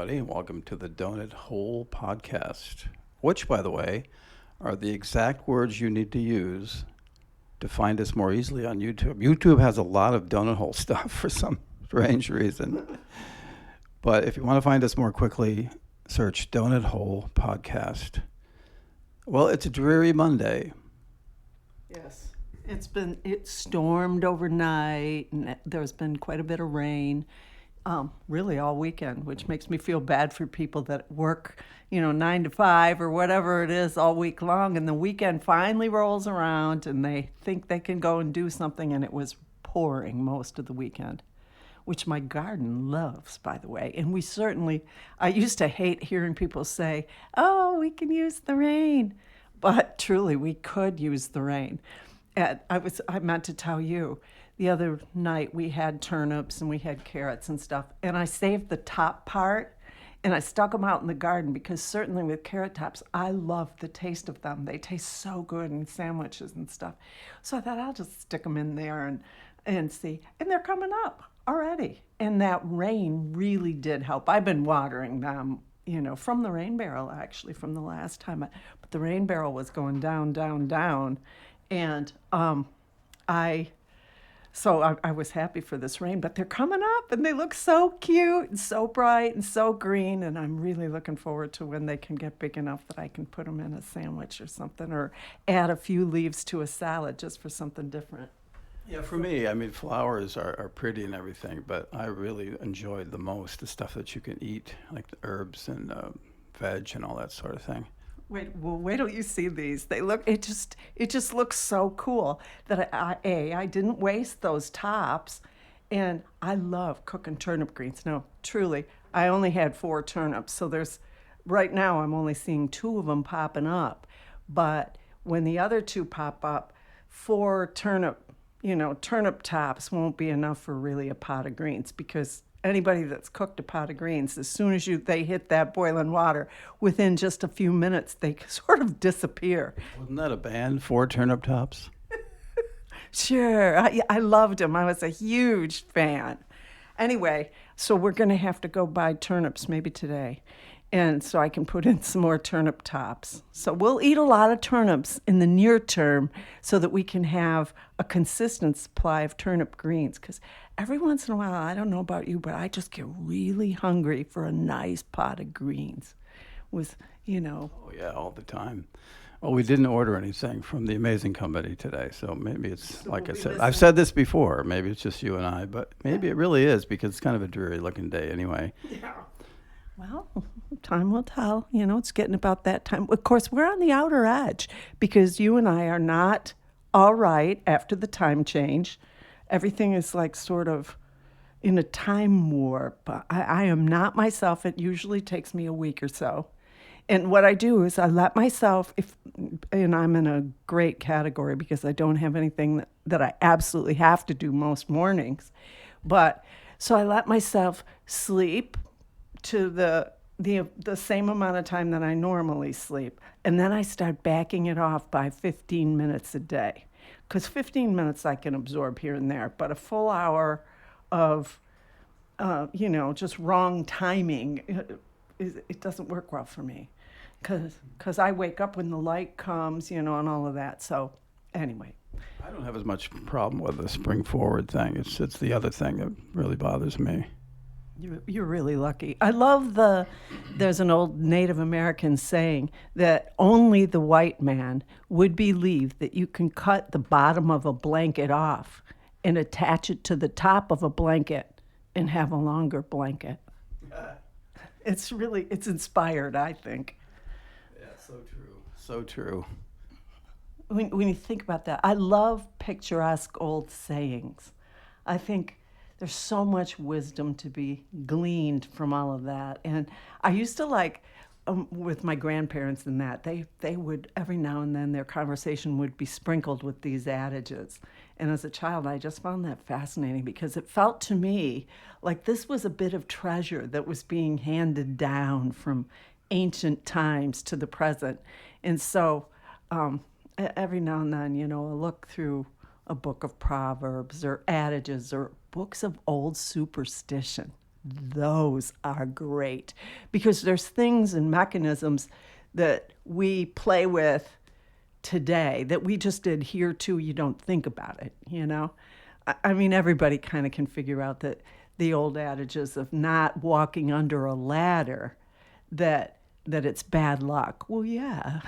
everybody, and welcome to the Donut Hole podcast, which, by the way, are the exact words you need to use to find us more easily on YouTube. YouTube has a lot of donut hole stuff for some strange reason. But if you want to find us more quickly, search Donut Hole Podcast. Well, it's a dreary Monday. Yes. It stormed overnight, and there's been quite a bit of rain, really all weekend, which makes me feel bad for people that work, 9 to 5 or whatever it is all week long, and the weekend finally rolls around and they think they can go and do something, and it was pouring most of the weekend, which my garden loves, by the way. And I used to hate hearing people say, oh, we can use the rain. But truly, we could use the rain. And I meant to tell you, the other night we had turnips and we had carrots and stuff, and I saved the top part and I stuck them out in the garden because certainly with carrot tops, I love the taste of them. They taste so good in sandwiches and stuff. So I thought I'll just stick them in there and see. And they're coming up already. And that rain really did help. I've been watering them, from the rain barrel, actually, from the last time. But the rain barrel was going down, down, down. And I was happy for this rain, but they're coming up and they look so cute and so bright and so green. And I'm really looking forward to when they can get big enough that I can put them in a sandwich or something, or add a few leaves to a salad just for something different. Yeah, for me, flowers are pretty and everything, but I really enjoyed the most the stuff that you can eat, like the herbs and veg and all that sort of thing. Wait till you see these. It just looks so cool that I didn't waste those tops, and I love cooking turnip greens. No, truly, I only had 4 turnips, so right now I'm only seeing 2 of them popping up, but when the other 2 pop up, 4 turnip tops won't be enough for really a pot of greens, because anybody that's cooked a pot of greens, as soon as they hit that boiling water, within just a few minutes, they sort of disappear. Wasn't that a band, 4 turnip tops? Sure. I loved them. I was a huge fan. Anyway, so we're going to have to go buy turnips maybe today. And so I can put in some more turnip tops. So we'll eat a lot of turnips in the near term so that we can have a consistent supply of turnip greens. Because every once in a while, I don't know about you, but I just get really hungry for a nice pot of greens with. Oh, yeah, all the time. Well, we didn't order anything from the amazing company today, so maybe it's, like I said, I've said this before, maybe it's just you and I, but maybe it really is, because it's kind of a dreary-looking day anyway. Yeah. Well, time will tell. It's getting about that time. Of course, we're on the outer edge because you and I are not all right after the time change. Everything is like sort of in a time warp. I am not myself. It usually takes me a week or so. And what I do is I let myself, and I'm in a great category because I don't have anything that I absolutely have to do most mornings. But so I let myself sleep to the same amount of time that I normally sleep. And then I start backing it off by 15 minutes a day. Because 15 minutes I can absorb here and there, but a full hour of, just wrong timing, it doesn't work well for me. Because I wake up when the light comes, and all of that. So anyway. I don't have as much problem with the spring forward thing. It's the other thing that really bothers me. You're really lucky. I love there's an old Native American saying that only the white man would believe that you can cut the bottom of a blanket off and attach it to the top of a blanket and have a longer blanket. It's inspired, I think. Yeah, so true. So true. When you think about that, I love picturesque old sayings. I think there's so much wisdom to be gleaned from all of that. And I used to with my grandparents and that, they would, every now and then, their conversation would be sprinkled with these adages. And as a child, I just found that fascinating because it felt to me like this was a bit of treasure that was being handed down from ancient times to the present. And so every now and then, I'll look through a book of proverbs or adages or books of old superstition. those are great because there's things and mechanisms that we play with today that we just adhere to. You don't think about it, you know? I mean, everybody kind of can figure out that the old adages of not walking under a ladder, that it's bad luck. Well, yeah,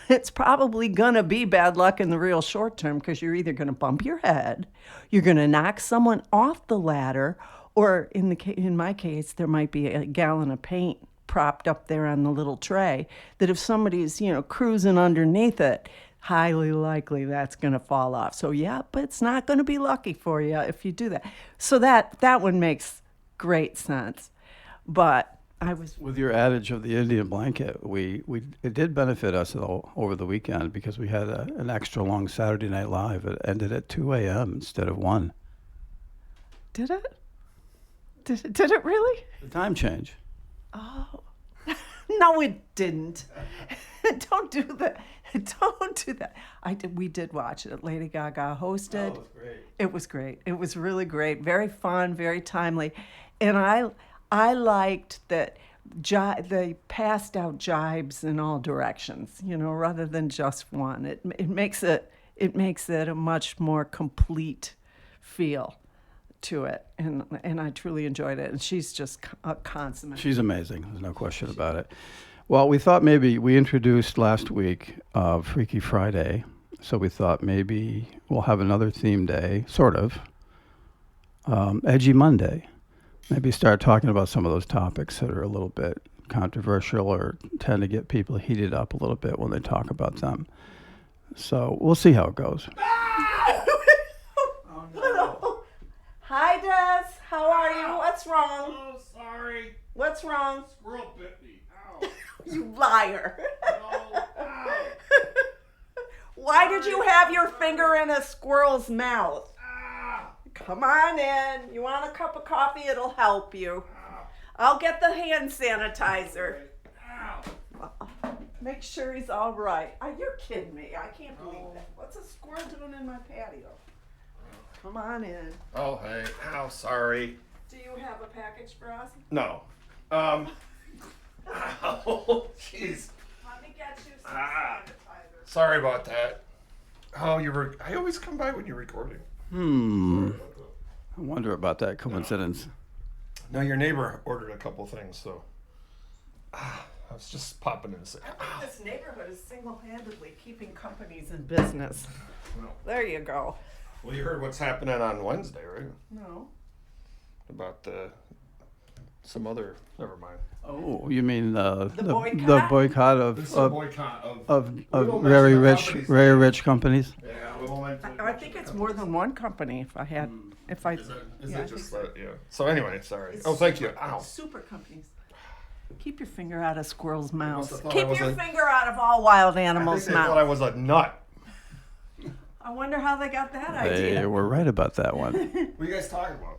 it's probably going to be bad luck in the real short term because you're either going to bump your head, you're going to knock someone off the ladder, or in my case, there might be a gallon of paint propped up there on the little tray that if somebody's, cruising underneath it, highly likely that's going to fall off. So yeah, but it's not going to be lucky for you if you do that. So that one makes great sense. But I was With your adage of the Indian blanket, it did benefit us though over the weekend because we had an extra long Saturday Night Live. It ended at 2 a.m. instead of 1. Did it? Did it really? The time change. Oh. No, it didn't. Don't do that. Don't do that. We did watch it. Lady Gaga hosted. Oh, it was great. It was great. It was really great. Very fun, very timely. And I liked that they passed out jibes in all directions, rather than just one. It makes it a much more complete feel to it, and I truly enjoyed it. And she's just a consummate. She's amazing. There's no question about it. Well, we thought maybe we introduced last week Freaky Friday, so we thought maybe we'll have another theme day, sort of. Edgy Monday. Maybe start talking about some of those topics that are a little bit controversial or tend to get people heated up a little bit when they talk about them. So we'll see how it goes. Oh, no. Hi, Des. How are you? What's wrong? Oh, sorry. What's wrong? Squirrel bit me. Ow. You liar. Oh, ow. Why did you have your finger in a squirrel's mouth? Ah. Come on in. You want a cup of coffee? It'll help you. Ow. I'll get the hand sanitizer. Ow. Make sure he's all right. You're kidding me. I can't believe that. What's a squirrel doing in my patio? Come on in. Oh, hey. Ow, sorry. Do you have a package for us? No. Ow. Jeez. Let me get you some Ah. sanitizer. Sorry about that. Oh, I always come by when you're recording. I wonder about that coincidence. No, your neighbor ordered a couple things, so I was just popping in to say. I think this neighborhood is single-handedly keeping companies in business. Well, There you go. well, you heard what's happening on Wednesday, right? No. About some other. Never mind. Oh, you mean the boycott? the boycott It's of a boycott of We won't very mention the rich companies. very rich companies? Yeah, we won't mention I think it's more than one company. If I, Is yeah, it I just think that? Yeah. So anyway, sorry. It's Oh, thank you. super- Ow. Super companies. Keep your finger out of squirrels' mouths. have thought I Keep was your a- finger out of all wild I think animals' they thought I mouths. was a nut. I wonder how they got that They idea. were right about that one. What are you guys talking about?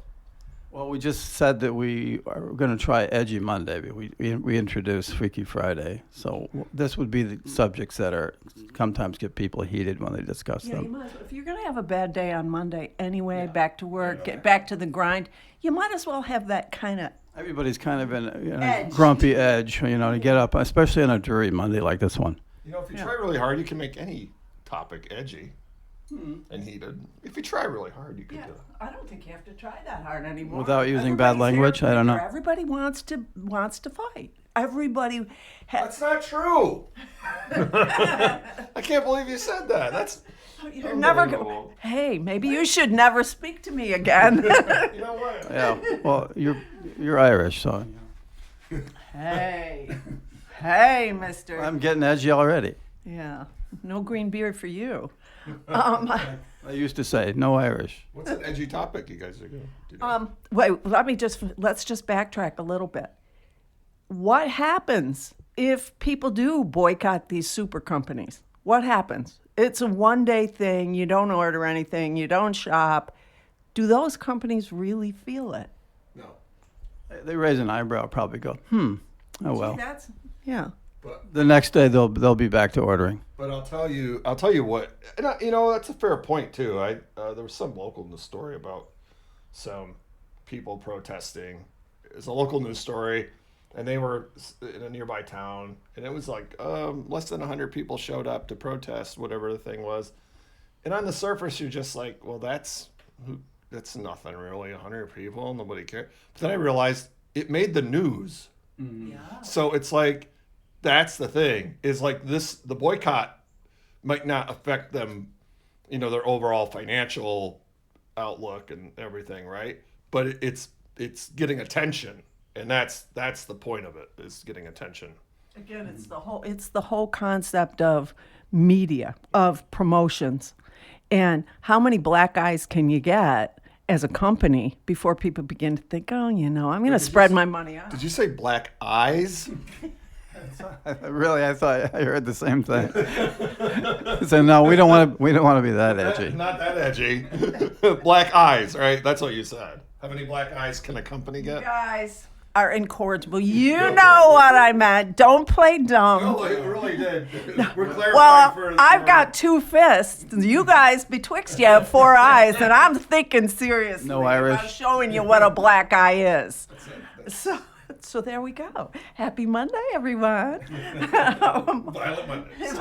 Well, we just said that we are going to try Edgy Monday. But we introduced Freaky Friday, so this would be the subjects that are sometimes get people heated when they discuss Yeah, you them. might as well, if you're going to have a bad day on Monday anyway, back to work, get back to the grind, you might as well have that kind of. Everybody's kind of in a Edge. grumpy edge, to get up, especially on a dreary Monday like this one. You know, if you Yeah. try really hard, you can make any topic edgy and heated. If you try really hard, you could Yeah, do it. I don't think you have to try that hard anymore. Without using bad Everybody's language? I don't know. Everybody wants to fight. Everybody has. That's not true. I can't believe you said that. That's You're never unbelievable. Hey, maybe you should never speak to me again. You know what? Yeah. Well, you're Irish, so Hey, Mister. I'm getting edgy already. Yeah, no green beard for you. I used to say no Irish. What's an edgy topic you guys are going to do? Wait, let's just backtrack a little bit. What happens if people do boycott these super companies? What happens? It's a one-day thing. You don't order anything. You don't shop. Do those companies really feel it? No. They raise an eyebrow, probably go, oh well. Yeah. But The next day they'll be back to ordering. I'll tell you what. And that's a fair point too. There was some local news story about some people protesting It's a local news story, and they were in a nearby town, and it was like less than 100 people showed up to protest whatever the thing was. And on the surface, you're just like, well, that's nothing really. 100 people, nobody cared. But then I realized it made the news. Yeah. So it's like, that's the thing. Is like the boycott might not affect them, their overall financial outlook and everything, right? But it's getting attention, and that's the point of it, is getting attention. Again, it's the whole concept of media, of promotions, and how many black eyes can you get as a company before people begin to think, oh, I'm going to spread my money out. Did you say black eyes? Really, I thought I heard the same thing. So no, we don't want to be that edgy. Not that edgy. Black eyes, right? That's what you said. How many black eyes can a company get? Guys are incorrigible. You know what I meant. Don't play dumb. No, it really did. We're clarifying Well, I've got 2 fists. You guys, betwixt you, have 4 eyes, and I'm thinking seriously No Irish. about showing you what a black eye is. So there we go. Happy Monday, everyone. Violent Mondays.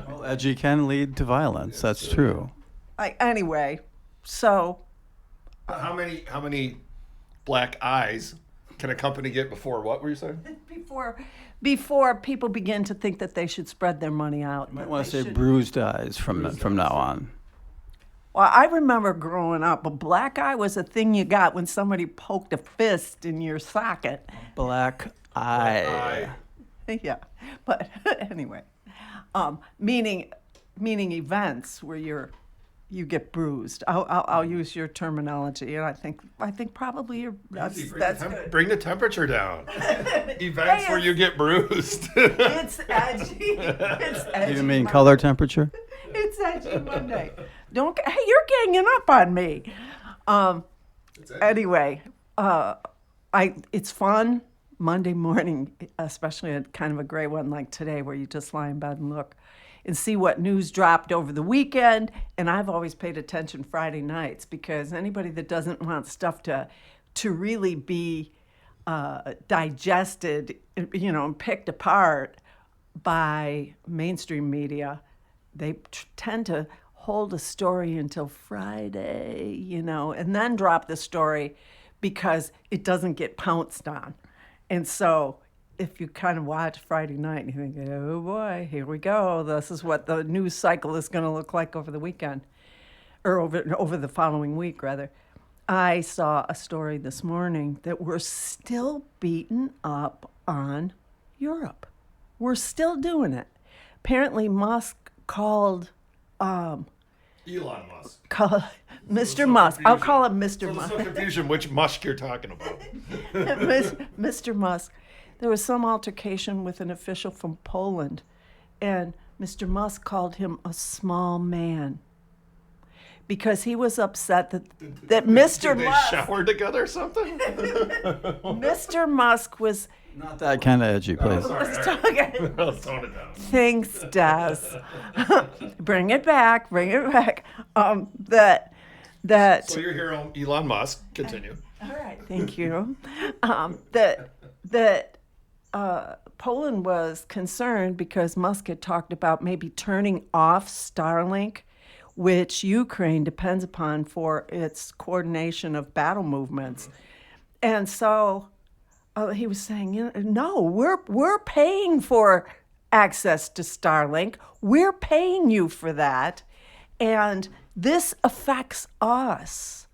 Well, edgy can lead to violence. That's true. Anyway, so How many black eyes can a company get before what were you saying? before people begin to think that they should spread their money out. You might want to say bruised eyes from now on. Well, I remember growing up, a black eye was a thing you got when somebody poked a fist in your socket. Black eye. Yeah, but anyway, meaning events where you get bruised. I'll use your terminology, and I think probably that's good. Bring the temperature down. Events where you get bruised. It's edgy. It's edgy. You mean color temperature? It's edgy Monday. Hey, you're ganging up on me. Anyway, it's fun Monday morning, especially a kind of a gray one like today, where you just lie in bed and look and see what news dropped over the weekend. And I've always paid attention Friday nights, because anybody that doesn't want stuff to really be digested, and picked apart by mainstream media, they tend to hold a story until Friday, and then drop the story because it doesn't get pounced on. And so if you kind of watch Friday night and you think, oh boy, here we go. This is what the news cycle is going to look like over the weekend, or over the following week, rather. I saw a story this morning that we're still beaten up on Europe. We're still doing it. Apparently Musk called Elon Musk. Mr. Musk. I'll call him Mr. Musk. There's some confusion which Musk you're talking about. Mr. Musk. There was some altercation with an official from Poland, and Mr. Musk called him a small man because he was upset that Mr. Did they Musk shower together or something? Mr. Musk was Not that kind of edgy, please. was talking. I'll tone it down. Thanks, Des. Bring it back. That. So your hero, Elon Musk, continue. All right, thank you. Poland was concerned because Musk had talked about maybe turning off Starlink, which Ukraine depends upon for its coordination of battle movements. And so he was saying, no, we're paying for access to Starlink. We're paying you for that. And this affects us,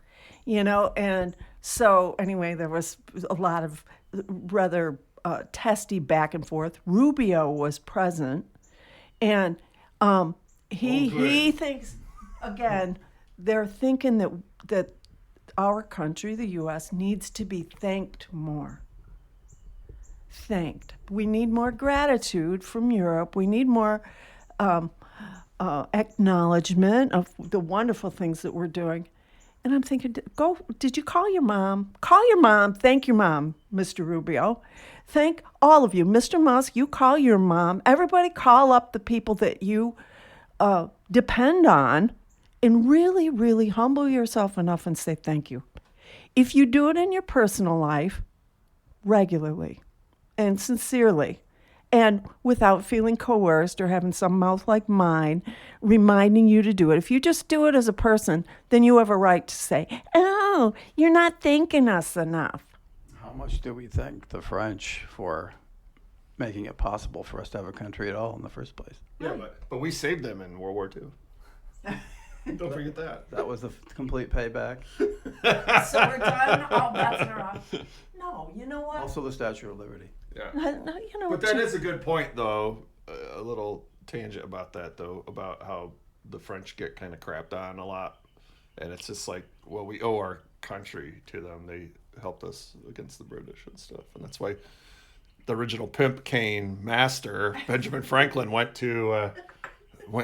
And so anyway, there was a lot of rather testy back and forth. Rubio was present, and he thinks, again, they're thinking that our country, the U.S., needs to be thanked more. Thanked. We need more gratitude from Europe. We need more acknowledgement of the wonderful things that we're doing. And I'm thinking, did you call your mom? Call your mom. Thank your mom, Mr. Rubio. Thank all of you. Mr. Musk, you call your mom. Everybody call up the people that you depend on, and really, really humble yourself enough and say thank you. If you do it in your personal life regularly and sincerely, and without feeling coerced or having some mouth like mine reminding you to do it. If you just do it as a person, then you have a right to say, oh, you're not thanking us enough. How much do we thank the French for making it possible for us to have a country at all in the first place? Yeah, but we saved them in World War II. Don't forget that. That was the complete payback. So we're done, all bets are off. No, you know what? Also the Statue of Liberty. Yeah. You know, But that is a good point, though. A little tangent about that, though, about how the French get kind of crapped on a lot. And it's just like, well, we owe our country to them. They helped us against the British and stuff. And that's why the original pimp cane master, Benjamin Franklin,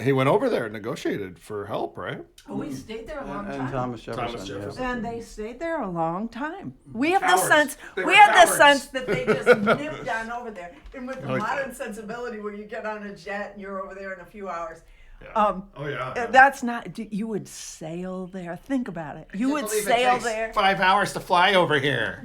he went over there and negotiated for help, right? Oh, we stayed there a long And time. Thomas Jefferson. Thomas Jefferson. And they stayed there a long time. We have Cowards. the sense. They We were have the cowards. sense that they just nipped on over there. And with the Like modern that. sensibility, where you get on a jet and you're over there in a few hours. Yeah. Oh, yeah. That's not. You would sail there. Think about it. You would sail there. 5 hours to fly over here.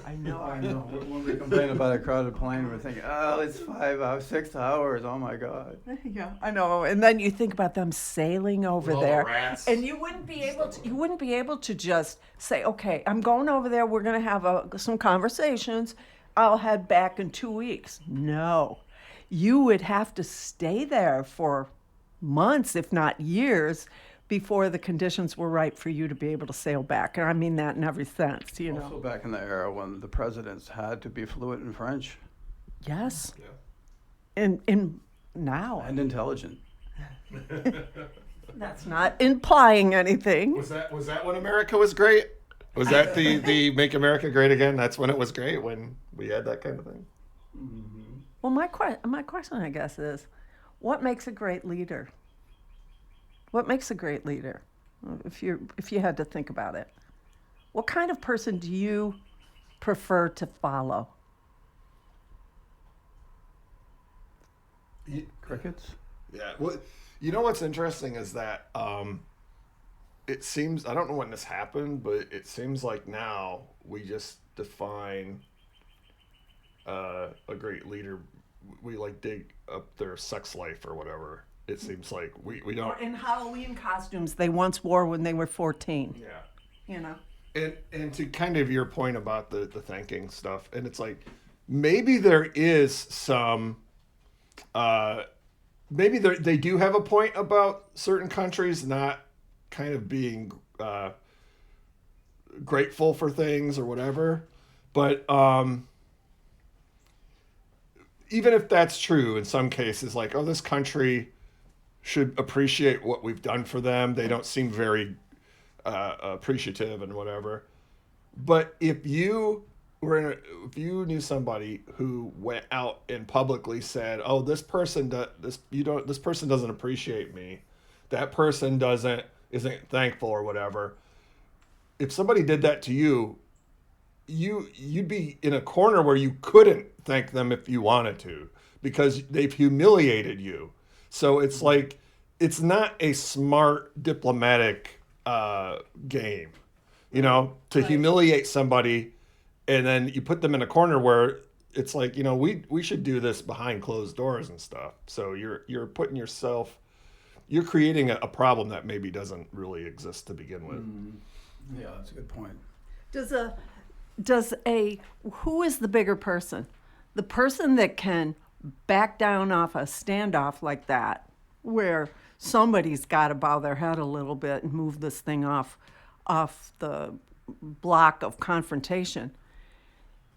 I know. I know. When we complain about a crowded plane, we're thinking, oh, it's 5 hours, 6 hours. Oh my God. Yeah, I know. And then you think about them sailing over all the there, rats. and you wouldn't be able to. You wouldn't be able to just say, "Okay, I'm going over there. We're going to have some conversations. I'll head back in 2 weeks." No, you would have to stay there for months, if not years, before the conditions were right for you to be able to sail back. And I mean that in every sense, you know. Also back in the era when the presidents had to be fluent in French Yes. Yeah. And now, and intelligent. that's not implying anything. Was that when America was great? Was that the Make America Great Again? That's when it was great, when we had that kind of thing. Well, my question, I guess, is, what makes a great leader? What makes a great leader? If you had to think about it, what kind of person do you prefer to follow? Crickets? Yeah. Well, you know what's interesting is that it seems, I don't know when this happened, but it seems like now we just define a great leader. We like dig up their sex life or whatever. It seems like we don't. Or in Halloween costumes they once wore when they were 14. Yeah. You know. And to kind of your point about the thanking stuff, and it's like maybe there is some maybe they do have a point about certain countries not kind of being grateful for things or whatever, but even if that's true in some cases, like, oh, this country should appreciate what we've done for them, they don't seem very appreciative and whatever. But if you knew somebody who went out and publicly said, "Oh, this person doesn't appreciate me. That person isn't thankful or whatever." If somebody did that to you, you'd be in a corner where you couldn't thank them if you wanted to, because they've humiliated you. So it's like, it's not a smart diplomatic game, to humiliate somebody, and then you put them in a corner where it's like, we should do this behind closed doors and stuff. So you're putting yourself, you're creating a problem that maybe doesn't really exist to begin with. Yeah, that's a good point. Who is the bigger person? The person that can back down off a standoff like that, where somebody's got to bow their head a little bit and move this thing off the block of confrontation.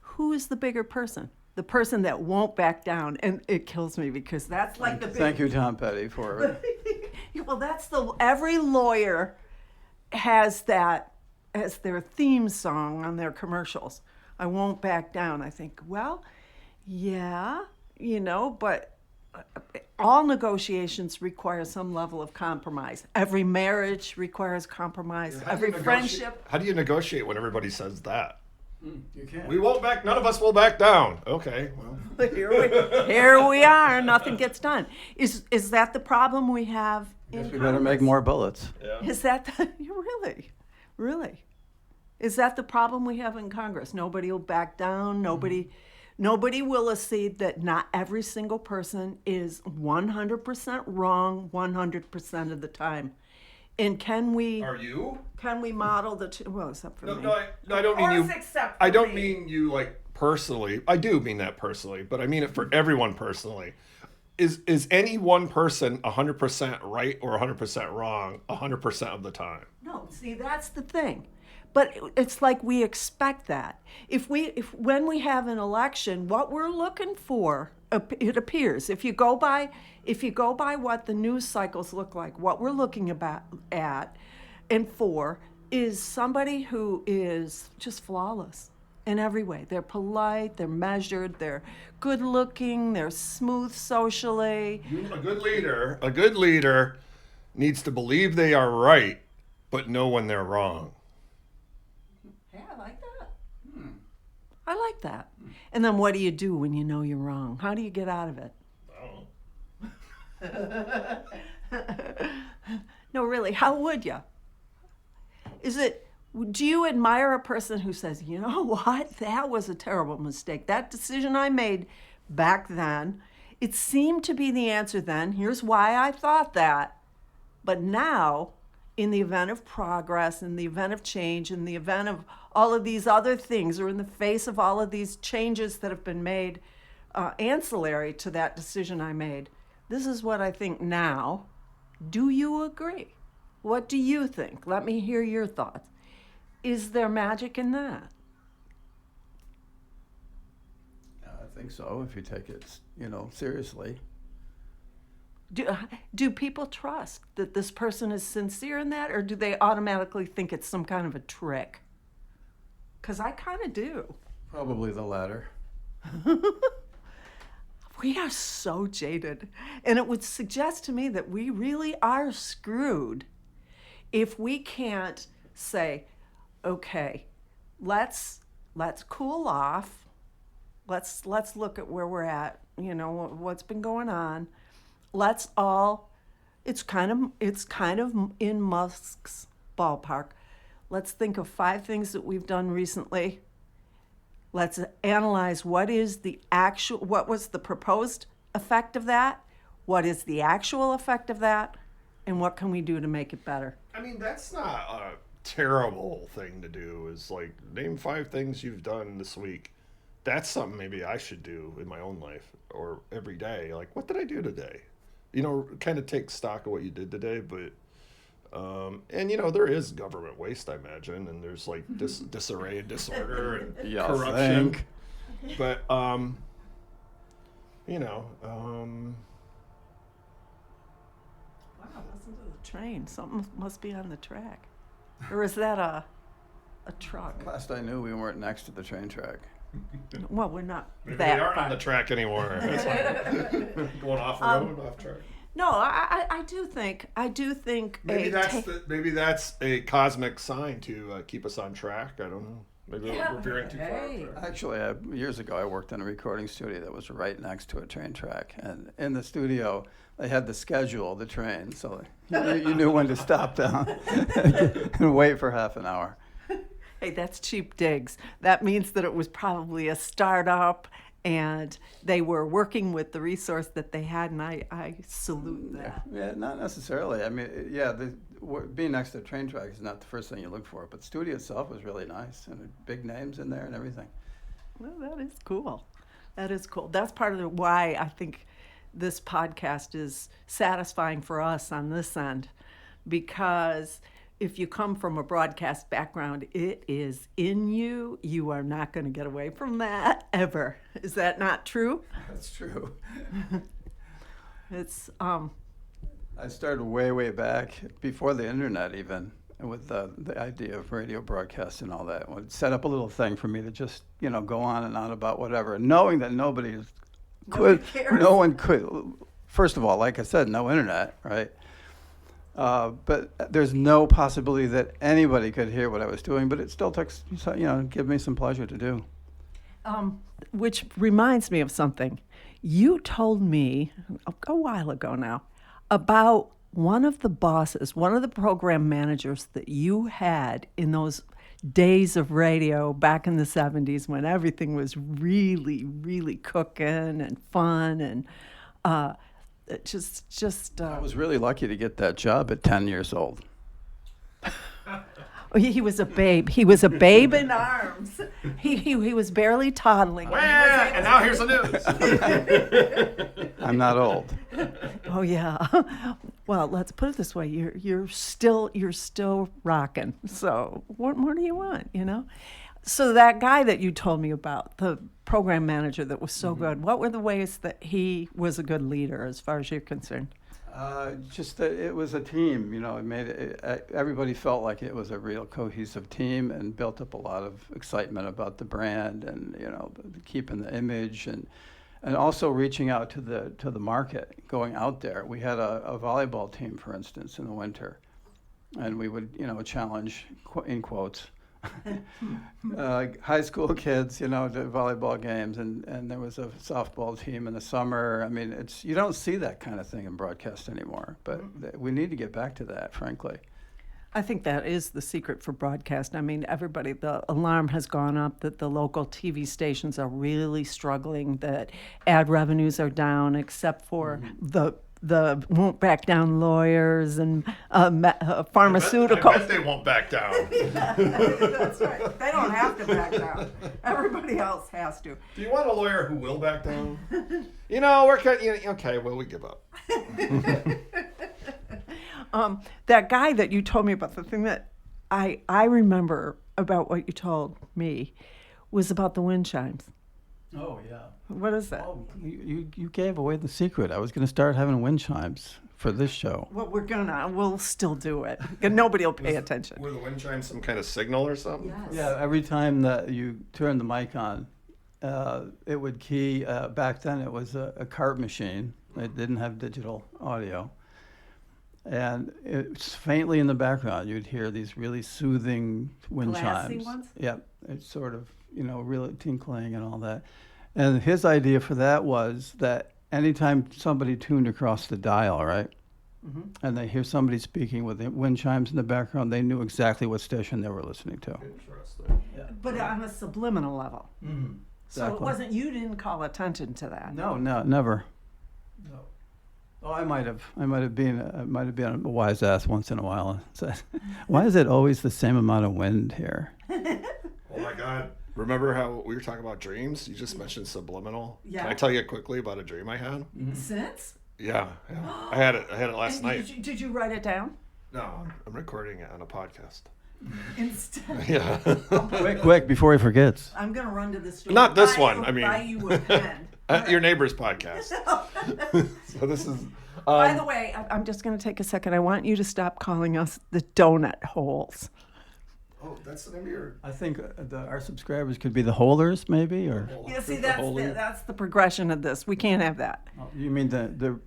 Who is the bigger person? The person that won't back down, and it kills me because that's like the big. Thank you, Tom Petty, for Well, every lawyer has that as their theme song on their commercials. I won't back down. I think, well, yeah, but all negotiations require some level of compromise. Every marriage requires compromise. Every friendship. How do you negotiate when everybody says that? you can't. We won't back. None of us will back down. Okay. Well. Here we are. Nothing gets done. Is that the problem we have in Guess we better make Congress? more bullets. Yeah. Is that really? Is that the problem we have in Congress? Nobody will back down. Nobody will accede that not every single person is 100% wrong 100% of the time. And can we you? model well, except for me. I don't mean Of you. course, except for I don't me. mean you like personally. I do mean that personally, but I mean it for everyone personally. Is any one person 100% right or 100% wrong 100% of the time? No, see, that's the thing. But it's like we expect that. If when we have an election, what we're looking for, it appears, if you go by what the news cycles look like, what we're looking at and for is somebody who is just flawless in every way. They're polite, they're measured, they're good looking, they're smooth socially. A good leader needs to believe they are right, but know when they're wrong. Yeah, I like that. I like that. And then what do you do when you know you're wrong? How do you get out of it? I don't know. No, really, how would you? Do you admire a person who says, you know what, that was a terrible mistake. That decision I made back then, it seemed to be the answer then. Here's why I thought that. But now, in the event of progress, in the event of change, in the event of all of these other things, or in the face of all of these changes that have been made ancillary to that decision I made, this is what I think now. Do you agree? What do you think? Let me hear your thoughts. Is there magic in that? I think so, if you take it, seriously. Do people trust that this person is sincere in that, or do they automatically think it's some kind of a trick? Because I kind of do. Probably the latter. We are so jaded. And it would suggest to me that we really are screwed if we can't say, okay, let's cool off. Let's look at where we're at, what's been going on. Let's all, it's kind of in Musk's ballpark. Let's think of 5 things that we've done recently. Let's analyze what was the proposed effect of that, what is the actual effect of that, and what can we do to make it better. I mean, that's not a terrible thing to do. Is like, name 5 things you've done this week. That's something maybe I should do in my own life or every day. Like, what did I do today? Kind of take stock of what you did today, but and there is government waste, I imagine, and there's like disarray and disorder and corruption. But Wow, listen to the train. Something must be on the track. Or is that a truck? Last I knew, we weren't next to the train track. Well, we're not maybe that they aren't far. on the track anymore. It's like going off road, off track. No, I do think Maybe that's a cosmic sign to keep us on track. I don't know. Maybe we're veering too far. off track. Actually, years ago, I worked in a recording studio that was right next to a train track. And in the studio, they had the schedule of the train. So you knew when to stop down and wait for half an hour. Hey, that's cheap digs. That means that it was probably a startup and they were working with the resource that they had, and I salute that. Yeah, not necessarily. I mean, being next to a train track is not the first thing you look for, but the studio itself was really nice and big names in there and everything. Well, that is cool. That is cool. That's part of why I think this podcast is satisfying for us on this end, because if you come from a broadcast background, it is in you. You are not going to get away from that ever. Is that not true? That's true. It's I started way back before the internet even with the idea of radio broadcast and all that. It would set up a little thing for me to just, go on and on about whatever, knowing that no one could. First of all, like I said, no internet, right? But there's no possibility that anybody could hear what I was doing, but it still took, give me some pleasure to do. Which reminds me of something. You told me a while ago now about one of the bosses, one of the program managers that you had in those days of radio back in the 70s when everything was really, really cooking and fun and it just. I was really lucky to get that job at 10 years old. He was a babe. He was a babe in arms. He was barely toddling. And now here's the news. I'm not old. Oh yeah. Well, let's put it this way: you're still rocking. So what more do you want? You know. So that guy that you told me about, the program manager that was so good. What were the ways that he was a good leader, as far as you're concerned? Just that it was a team, you know. It made everybody felt like it was a real cohesive team, and built up a lot of excitement about the brand, and you know, keeping the image, and also reaching out to the market, going out there. We had a volleyball team, for instance, in the winter, and we would, you know, challenge, in quotes, high school kids, you know, to volleyball games, and there was a softball team in the summer. I mean, you don't see that kind of thing in broadcast anymore, but we need to get back to that, frankly. I think that is the secret for broadcast. I mean, the alarm has gone up that the local TV stations are really struggling, that ad revenues are down, except for the won't back down lawyers and pharmaceuticals. I bet they won't back down. That's right. They don't have to back down. Everybody else has to. Do you want a lawyer who will back down? You know, okay, well, we give up. That guy that you told me about, the thing that I remember about what you told me was about the wind chimes. Oh, yeah. What is that? Oh, you gave away the secret. I was going to start having wind chimes for this show. Well, we'll still do it. Nobody will pay attention. Were the wind chimes some kind of signal or something? Yes. Yeah, every time that you turn the mic on, it would key. Back then, it was a cart machine. It didn't have digital audio. And it's faintly in the background, you'd hear these really soothing wind Glassy chimes. ones? Yep, it's sort of, you know, really tinkling and all that. And his idea for that was that anytime somebody tuned across the dial, right, and they hear somebody speaking with the wind chimes in the background, they knew exactly what station they were listening to. Interesting. Yeah. But on a subliminal level. Mm-hmm. So it wasn't, you didn't call attention to that. No, never. No. Oh, I might have been a wise ass once in a while and said, "Why is it always the same amount of wind here?" Oh my God. Remember how we were talking about dreams? You just mentioned subliminal. Yeah. Can I tell you quickly about a dream I had? Since? Yeah. I had it last And night. Did you write it down? No, I'm recording it on a podcast. Instead. Yeah. Quick, before he forgets. I'm going to run to the store. Not this one, I mean. Buy you a pen. Your neighbor's podcast. So this is. By the way, I'm just going to take a second. I want you to stop calling us the donut holes. Oh, that's the name of your. I think our subscribers could be the holders, maybe, or Yeah, see, that's the progression of this. We can't have that. you mean the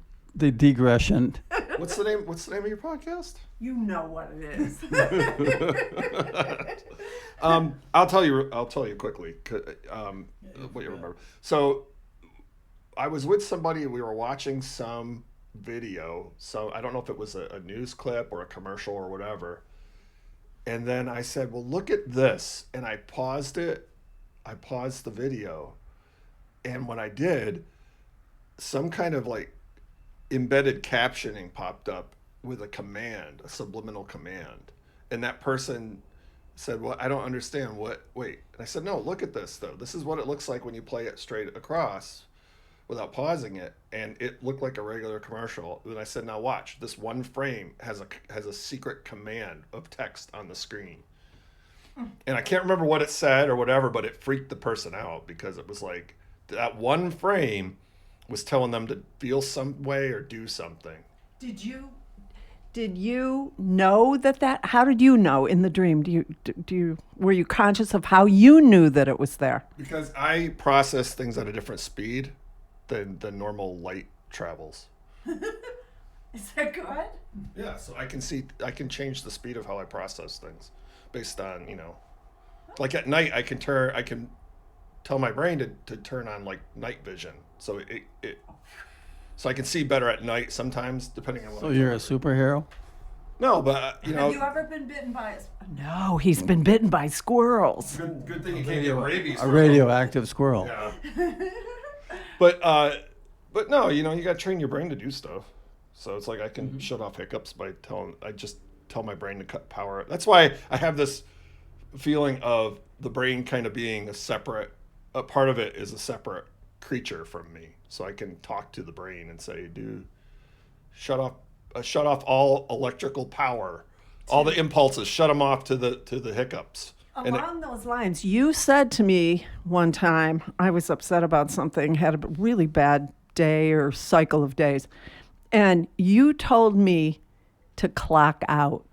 digression? What's the name of your podcast? You know what it is. I'll tell you quickly. What you remember. So, I was with somebody. We were watching some video. So I don't know if it was a news clip or a commercial or whatever. And then I said, "Well, look at this," and I paused it. I paused the video, and when I did, some kind of like embedded captioning popped up with a command, a subliminal command. And that person said, "Well, I don't understand wait." And I said, "No, look at this though. This is what it looks like when you play it straight across without pausing it." And it looked like a regular commercial. And I said, "Now watch. This one frame has a secret command of text on the screen." And I can't remember what it said or whatever, but it freaked the person out because it was like that one frame was telling them to feel some way or do something. Did you know that? How did you know in the dream? Were you conscious of how you knew that it was there? Because I process things at a different speed than the normal light travels. Is that good? Yeah, so I can change the speed of how I process things based on, like at night I can tell my brain to turn on like night vision. So so I can see better at night sometimes depending on what So you're a superhero? No, but Have you ever been bitten by a... No, he's been bitten by squirrels. good thing you can't get rabies. A radioactive squirrel. Yeah. But no, you got to train your brain to do stuff. So it's like I can shut off hiccups by I just tell my brain to cut power. That's why I have this feeling of the brain kind of being a part of it is a separate creature from me. So I can talk to the brain and say, dude, shut off all electrical power, all the impulses, shut them off to the hiccups. Along those lines, you said to me one time, I was upset about something, had a really bad day or cycle of days, and you told me to clock out.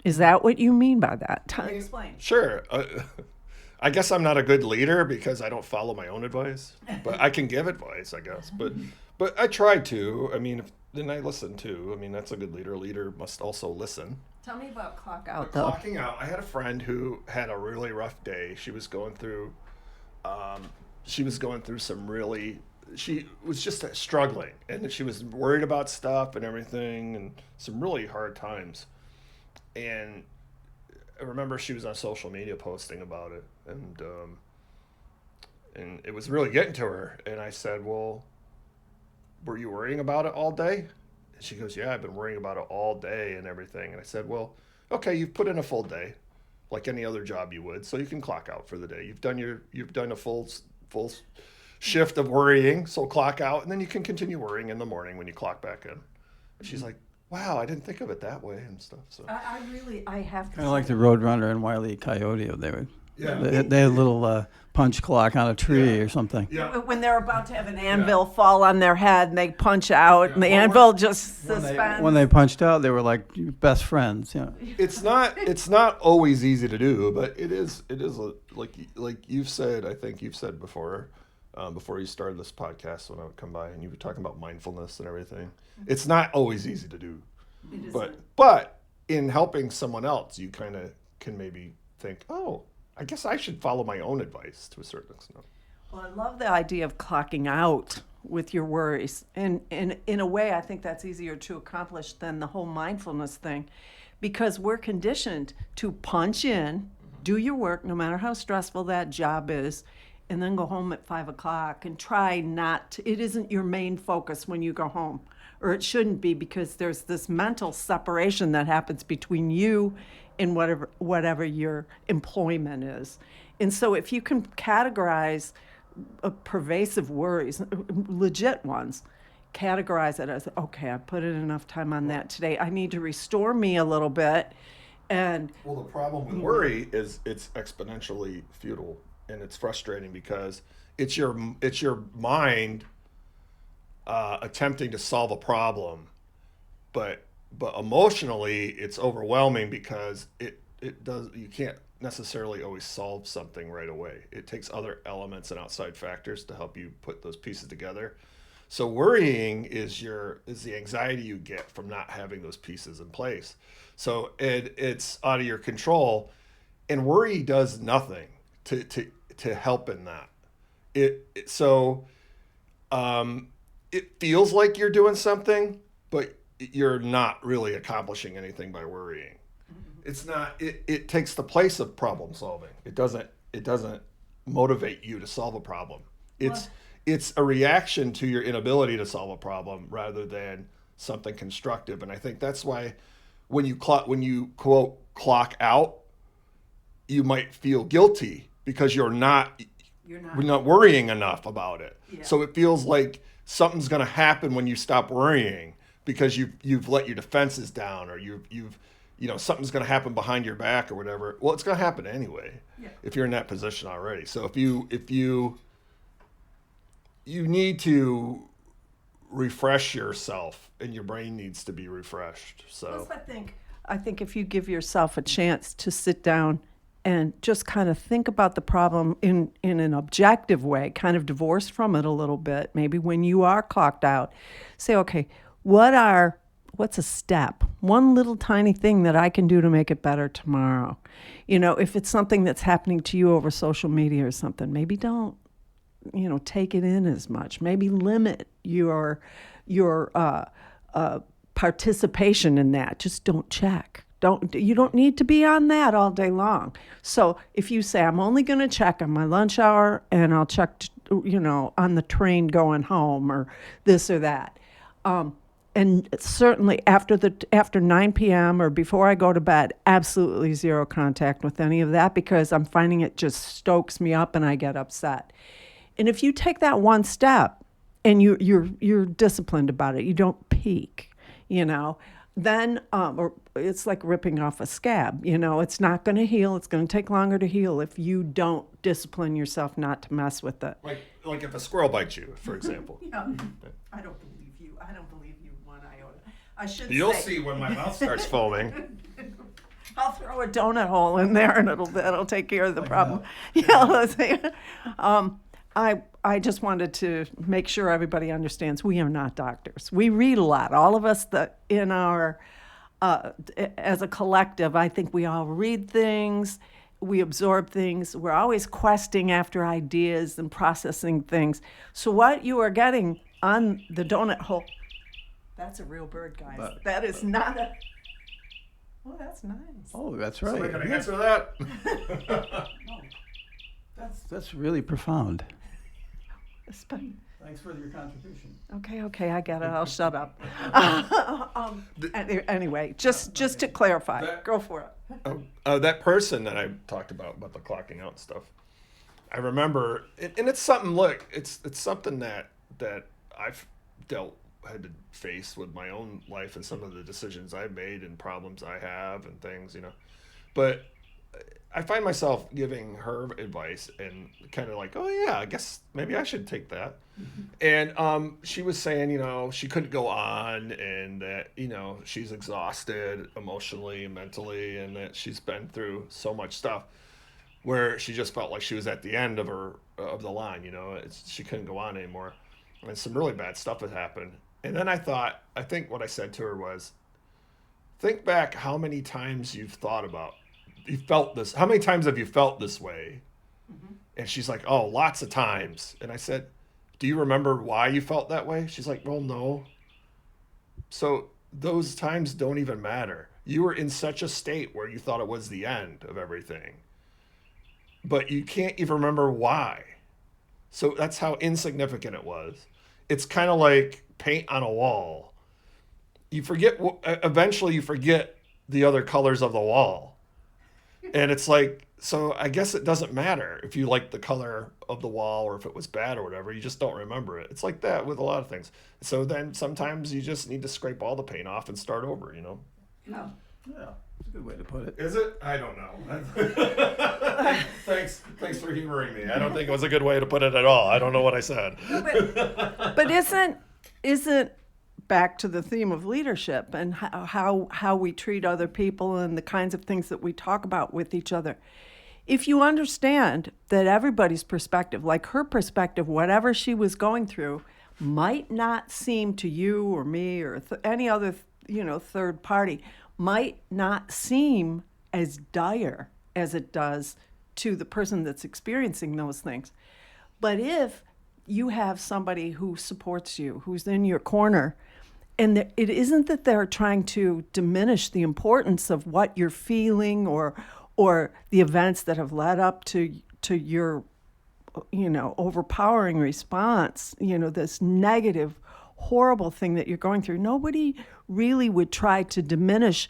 Is that what you mean by that? Explain. Sure. I guess I'm not a good leader because I don't follow my own advice, but I can give advice, I guess. But I try to. I mean, then I listen too. I mean, that's a good leader. A leader must also listen. Tell me about clock out, But though. clocking out, I had a friend who had a really rough day. She was going through she was just struggling, and she was worried about stuff and everything, and some really hard times. And I remember she was on social media posting about it, and it was really getting to her. And I said, well, were you worrying about it all day? And she goes, yeah, I've been worrying about it all day and everything. And I said, well, okay, you've put in a full day, like any other job you would, so you can clock out for the day. You've done a full shift of worrying, so clock out, and then you can continue worrying in the morning when you clock back in. And she's like, wow, I didn't think of it that way and stuff. So I have to Kind of like the Roadrunner and Wile E. Coyote. yeah, They had a little punch clock on a tree Yeah. or something. yeah. When they're about to have an anvil fall on their head and they punch out, and the anvil just suspends. When they punched out, they were like best friends. It's not always easy to do, but it is like you've said. I think you've said before you started this podcast when I would come by and you were talking about mindfulness and everything. It's not always easy to do, but in helping someone else, you kind of can maybe think, oh, I guess I should follow my own advice to a certain extent. Well, I love the idea of clocking out with your worries. And in a way, I think that's easier to accomplish than the whole mindfulness thing, because we're conditioned to punch in, do your work, no matter how stressful that job is, and then go home at 5 o'clock and try not to, it isn't your main focus when you go home. Or it shouldn't be, because there's this mental separation that happens between you and whatever your employment is. And so if you can categorize pervasive worries, legit ones, categorize it as, okay, I put in enough time on that today. I need to restore me a little bit. And Well, the problem with worry is it's exponentially futile, and it's frustrating because it's your mind attempting to solve a problem, but emotionally it's overwhelming because you can't necessarily always solve something right away. It takes other elements and outside factors to help you put those pieces together. So worrying is the anxiety you get from not having those pieces in place. So it's out of your control, and worry does nothing to help in that. It feels like you're doing something, but you're not really accomplishing anything by worrying. It's not. It takes the place of problem solving. It doesn't motivate you to solve a problem. It's a reaction to your inability to solve a problem rather than something constructive. And I think that's why when you quote clock out, you might feel guilty because you're not worrying enough about it. Yeah. So it feels like something's going to happen when you stop worrying because you've let your defenses down, or you've something's going to happen behind your back or whatever. Well, it's going to happen anyway. Yeah. If you're in that position already. So if you need to refresh yourself, and your brain needs to be refreshed. So plus, I think if you give yourself a chance to sit down and just kind of think about the problem in an objective way, kind of divorced from it a little bit, maybe when you are clocked out, say, okay, what's a step, one little tiny thing that I can do to make it better tomorrow? If it's something that's happening to you over social media or something, maybe don't, take it in as much. Maybe limit your participation in that. Just don't check. You don't need to be on that all day long. So if you say, I'm only going to check on my lunch hour and I'll check, on the train going home or this or that. And certainly after 9 p.m. or before I go to bed, absolutely zero contact with any of that, because I'm finding it just stokes me up and I get upset. And if you take that one step and you're disciplined about it, you don't peak, then or it's like ripping off a scab. It's not going to heal. It's going to take longer to heal if you don't discipline yourself not to mess with it. Like if a squirrel bites you, for example. Yeah. I don't believe you. I don't believe you one iota. I should You'll say, see when my mouth starts foaming. I'll throw a donut hole in there and that'll take care of the problem. Yeah, let's see. I just wanted to make sure everybody understands we are not doctors. We read a lot. All of us that in our as a collective, I think we all read things, we absorb things. We're always questing after ideas and processing things. So what you are getting on the donut hole, that's a real bird, guys. That is not a... Oh, that's nice. Oh, that's right. Somebody can answer that. That's really profound. Thanks for your contribution. Okay, I get it. I'll shut up. Anyway, just to clarify, go for it. That person that I talked about the clocking out stuff, I remember, and it's something. Look, it's something that I've had to face with my own life and some of the decisions I've made and problems I have and things, But I find myself giving her advice and kind of like, oh yeah, I guess maybe I should take that. Mm-hmm. And she was saying, she couldn't go on, and that she's exhausted emotionally and mentally, and that she's been through so much stuff where she just felt like she was at the end of the line. She couldn't go on anymore, and some really bad stuff had happened. And then I think what I said to her was, think back how many times you felt this. How many times have you felt this way? Mm-hmm. And she's like, oh, lots of times. And I said, do you remember why you felt that way? She's like, well, no. So those times don't even matter. You were in such a state where you thought it was the end of everything, but you can't even remember why. So that's how insignificant it was. It's kind of like paint on a wall. Eventually you forget the other colors of the wall. And it's like, so I guess it doesn't matter if you like the color of the wall or if it was bad or whatever. You just don't remember it. It's like that with a lot of things. So then sometimes you just need to scrape all the paint off and start over, No. Yeah, that's a good way to put it. Is it? I don't know. Thanks for humoring me. I don't think it was a good way to put it at all. I don't know what I said. But isn't back to the theme of leadership and how we treat other people and the kinds of things that we talk about with each other. If you understand that everybody's perspective, like her perspective, whatever she was going through, might not seem to you or me or any other, third party, might not seem as dire as it does to the person that's experiencing those things. But if you have somebody who supports you, who's in your corner, and it isn't that they're trying to diminish the importance of what you're feeling or the events that have led up to your, overpowering response, this negative, horrible thing that you're going through. Nobody really would try to diminish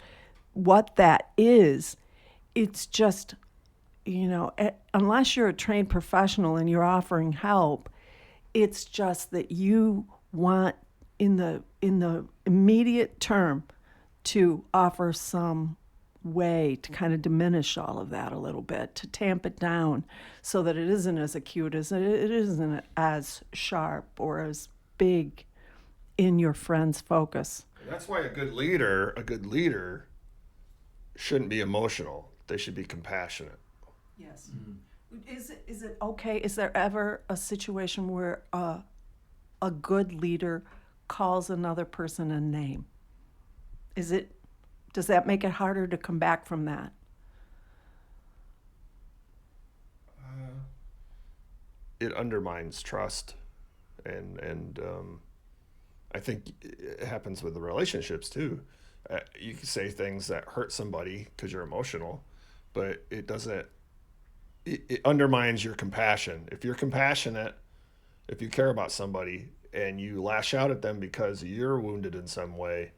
what that is. It's just, unless you're a trained professional and you're offering help, it's just that you want in the immediate term to offer some way to kind of diminish all of that a little bit, to tamp it down so that it isn't as acute, as it isn't as sharp or as big in your friend's focus. That's why a good leader shouldn't be emotional. They should be compassionate. Yes. Mm-hmm. Is it okay? Is there ever a situation where a good leader calls another person a name? Does that make it harder to come back from that? It undermines trust, and I think it happens with the relationships too. You can say things that hurt somebody because you're emotional, but it doesn't. It undermines your compassion. If you're compassionate, if you care about somebody and you lash out at them because you're wounded in some way,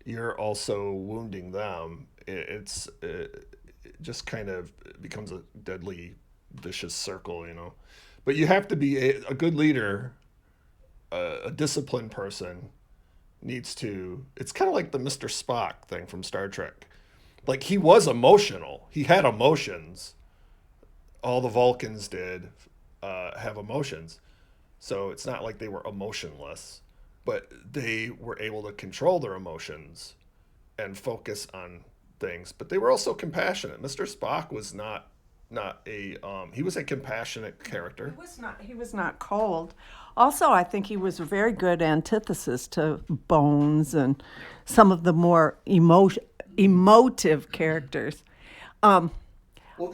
you're also wounding them. It just kind of becomes a deadly, vicious circle, you know. But you have to be a good leader, a disciplined person needs to. It's kind of like the Mr. Spock thing from Star Trek. Like he was emotional. He had emotions. All the Vulcans did have emotions. So it's not like they were emotionless, but they were able to control their emotions and focus on things. But they were also compassionate. Mr. Spock was not a he was a compassionate character. He was not cold. Also, I think he was a very good antithesis to Bones and some of the more emotive characters. Well,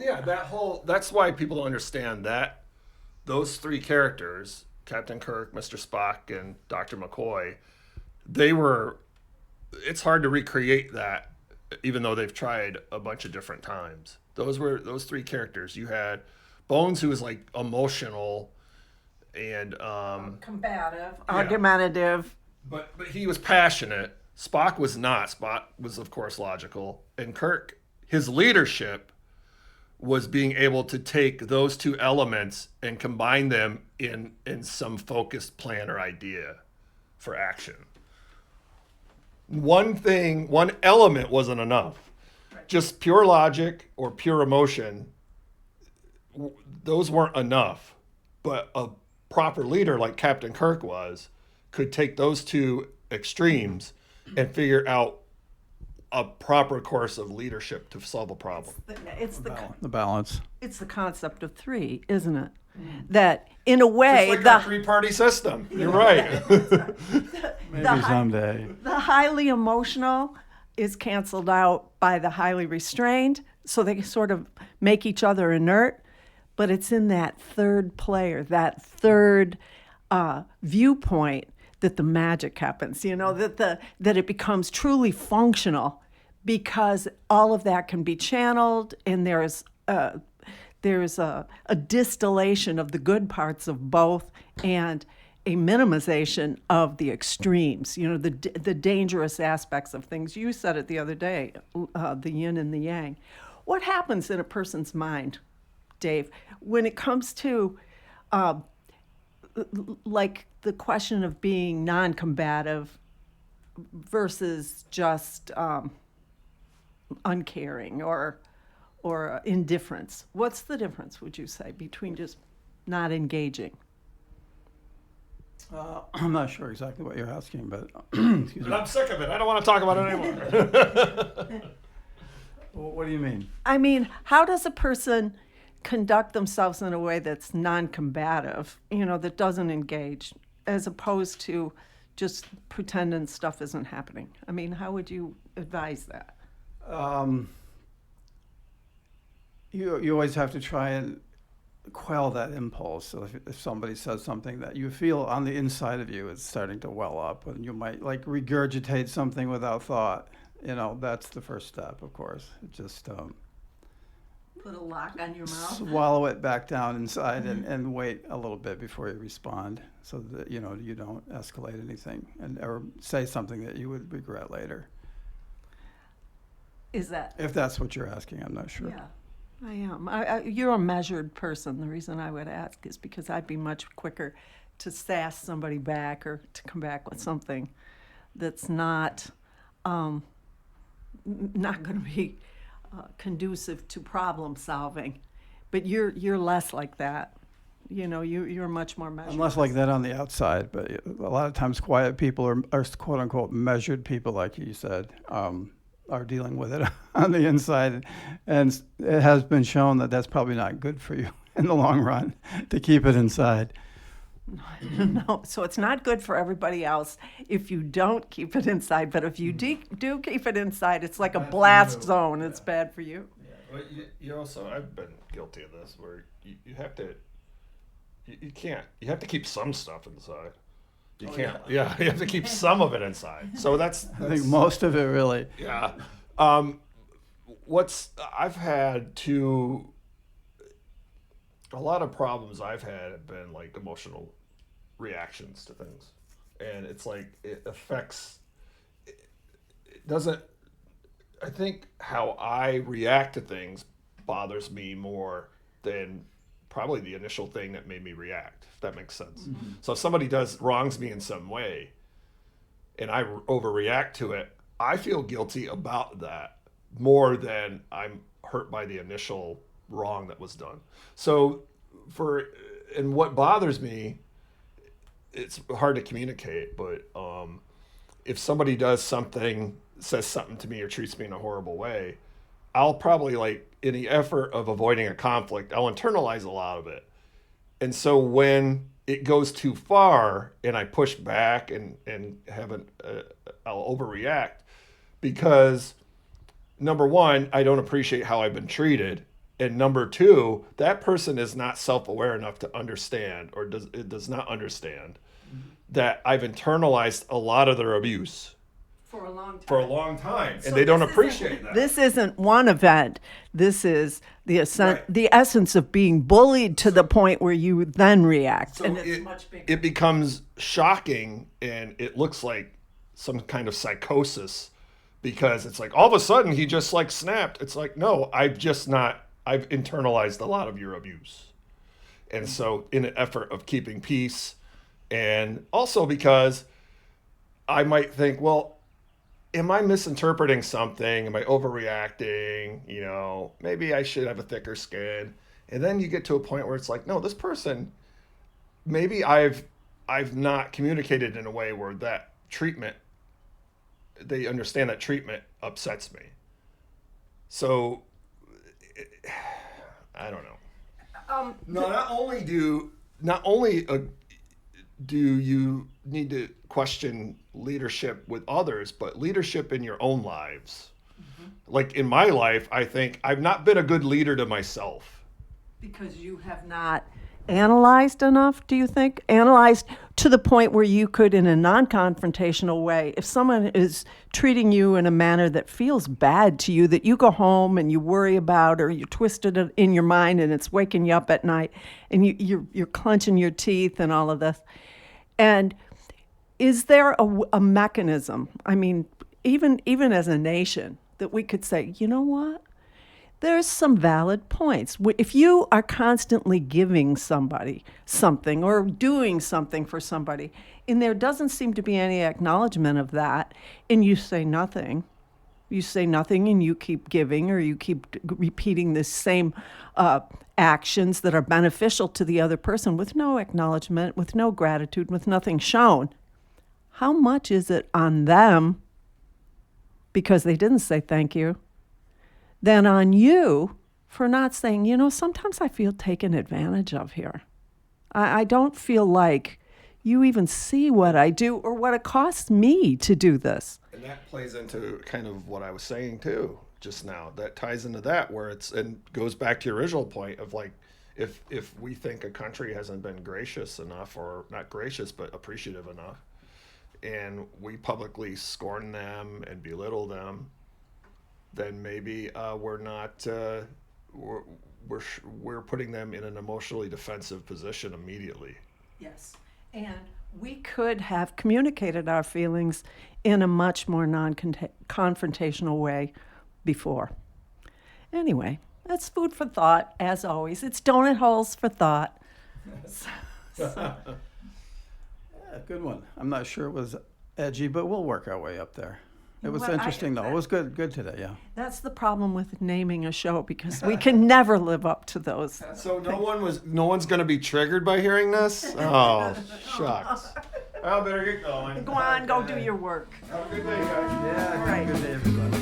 yeah, that's why people don't understand that those three characters, Captain Kirk, Mr. Spock, and Dr. McCoy, it's hard to recreate that even though they've tried a bunch of different times. Those three characters. You had Bones, who was like emotional and Combative, argumentative. but he was passionate. Spock was not. Spock was of course logical, and Kirk, his leadership was being able to take those two elements and combine them in some focused plan or idea for action. One element wasn't enough. Right. Just pure logic or pure emotion, those weren't enough. But a proper leader like Captain Kirk could take those two extremes and figure out a proper course of leadership to solve a problem. It's The balance. It's the concept of three, isn't it? That in a way, Just like our three-party system. You're right. Maybe someday. The highly emotional is canceled out by the highly restrained, so they sort of make each other inert. But it's in that third player, that third viewpoint, that the magic happens. You know, that it becomes truly functional, because all of that can be channeled, and there's a distillation of the good parts of both and a minimization of the extremes, you know, the dangerous aspects of things. You said it the other day, the yin and the yang. What happens in a person's mind, Dave, when it comes to like the question of being non-combative versus just uncaring or indifference? What's the difference, would you say, between just not engaging? I'm not sure exactly what you're asking, but excuse me. I'm sick of it. I don't want to talk about it anymore. What do you mean? I mean, how does a person conduct themselves in a way that's non-combative, you know, that doesn't engage, as opposed to just pretending stuff isn't happening? I mean, how would you advise that? You always have to try and quell that impulse. So if somebody says something that you feel on the inside of you is starting to well up, and you might like regurgitate something without thought, you know, that's the first step, of course. Just Put a lock on your mouth? swallow it back down inside and wait a little bit before you respond, so that, you know, you don't escalate anything or say something that you would regret later. Is that? If that's what you're asking, I'm not sure. Yeah, I am. You're a measured person. The reason I would ask is because I'd be much quicker to sass somebody back or to come back with something that's not going to be conducive to problem solving. But you're less like that. You know, you're much more measured. I'm less like that on the outside, but a lot of times quiet people are quote unquote measured people, like you said, are dealing with it on the inside. And it has been shown that that's probably not good for you in the long run, to keep it inside. No, so it's not good for everybody else if you don't keep it inside. But if you do keep it inside, it's like a blast zone. It's bad for you. Yeah, but you also, I've been guilty of this, where you have to, you can't, you have to keep some stuff inside. You can't. Yeah, you have to keep some of it inside. So that's I think most of it really. yeah. I've had a lot of problems I've had have been like emotional reactions to things, and it's like it affects. It doesn't. I think how I react to things bothers me more than probably the initial thing that made me react, if that makes sense. Mm-hmm. So if somebody wrongs me in some way and I overreact to it, I feel guilty about that more than I'm hurt by the initial wrong that was done. So and what bothers me, it's hard to communicate, but if somebody says something to me or treats me in a horrible way, I'll probably, like, in the effort of avoiding a conflict, I'll internalize a lot of it. And so when it goes too far and I push back and I'll overreact because, number one, I don't appreciate how I've been treated. And number two, that person is not self-aware enough to understand or does not understand that I've internalized a lot of their abuse. For a long time. And they don't appreciate that. This isn't one event. This is the essence of being bullied to the point where you then react. So and it's much bigger. It becomes shocking, and it looks like some kind of psychosis because it's like all of a sudden he just like snapped. It's like, no, I've internalized a lot of your abuse. And so in an effort of keeping peace, and also because I might think, well, am I misinterpreting something? Am I overreacting? Maybe I should have a thicker skin. And then you get to a point where it's like, no, this person, maybe I've not communicated in a way where that treatment, they understand that treatment upsets me. So, I don't know. Not only do you need to question leadership with others, but leadership in your own lives. Mm-hmm. Like in my life, I think I've not been a good leader to myself. Because you have not analyzed enough, do you think? Analyzed to the point where you could, in a non-confrontational way, if someone is treating you in a manner that feels bad to you, that you go home and you worry about, or you twisted it in your mind and it's waking you up at night and you're clenching your teeth and all of this. And is there a mechanism, I mean, even as a nation, that we could say, you know what? There's some valid points. If you are constantly giving somebody something or doing something for somebody, and there doesn't seem to be any acknowledgement of that, and you say nothing and you keep giving, or you keep repeating the same actions that are beneficial to the other person with no acknowledgement, with no gratitude, with nothing shown, how much is it on them because they didn't say thank you, than on you for not saying, sometimes I feel taken advantage of here. I don't feel like you even see what I do or what it costs me to do this. And that plays into kind of what I was saying too just now. That ties into that where and goes back to your original point of like, if we think a country hasn't been gracious enough, or not gracious, but appreciative enough, and we publicly scorn them and belittle them, then maybe we're not we're putting them in an emotionally defensive position immediately. Yes, and we could have communicated our feelings in a much more non-confrontational way before. Anyway, that's food for thought, as always. It's donut holes for thought. Yeah, good one. I'm not sure it was edgy, but we'll work our way up there. It was interesting, though. It was good today, yeah. That's the problem with naming a show, because we can never live up to those. So no one's going to be triggered by hearing this? Oh, shucks. I better get going. Go on, go do your work. Have a good day, guys. Yeah, Right. good day, everybody.